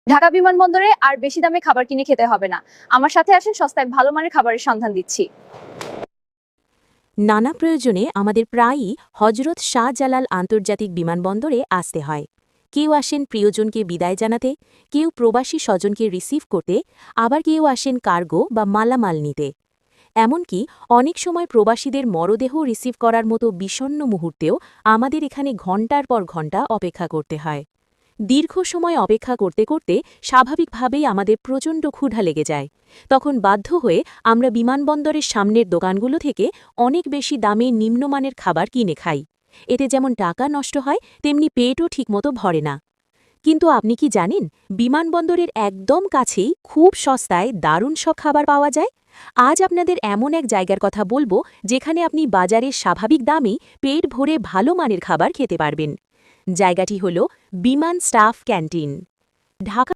ঢাকা বিমানবন্দরে আর বেশি দামে খাবার কিনে খেতে হবে না। আমার সাথে আসেন, সস্তায় ভালো মানের খাবারের সন্ধান দিচ্ছি। নানা প্রয়োজনে আমাদের প্রায়ই হজরত শাহজালাল আন্তর্জাতিক বিমানবন্দরে আসতে হয়। কেউ আসেন প্রিয়জনকে বিদায় জানাতে, কেউ প্রবাসী স্বজনকে রিসিভ করতে, আবার কেউ আসেন কার্গো বা মালামাল নিতে। এমনকি অনেক সময় প্রবাসীদের মরদেহ রিসিভ করার মতো বিষণ্ণ মুহূর্তেও আমাদের এখানে ঘণ্টার পর ঘণ্টা অপেক্ষা করতে হয়। দীর্ঘ সময় অপেক্ষা করতে করতে স্বাভাবিকভাবেই আমাদের প্রচণ্ড ক্ষুধা লেগে যায়। তখন বাধ্য হয়ে আমরা বিমানবন্দরের সামনের দোকানগুলো থেকে অনেক বেশি দামে নিম্নমানের খাবার কিনে খাই। এতে যেমন টাকা নষ্ট হয়, তেমনি পেটও ঠিকমতো ভরে না। কিন্তু আপনি কি জানেন, বিমানবন্দরের একদম কাছেই খুব সস্তায় দারুণ সব খাবার পাওয়া যায়? আজ আপনাদের এমন এক জায়গার কথা বলবো যেখানে আপনি বাজারের স্বাভাবিক দামেই পেট ভরে ভালো মানের খাবার খেতে পারবেন। জায়গাটি হল বিমান স্টাফ ক্যান্টিন, ঢাকা।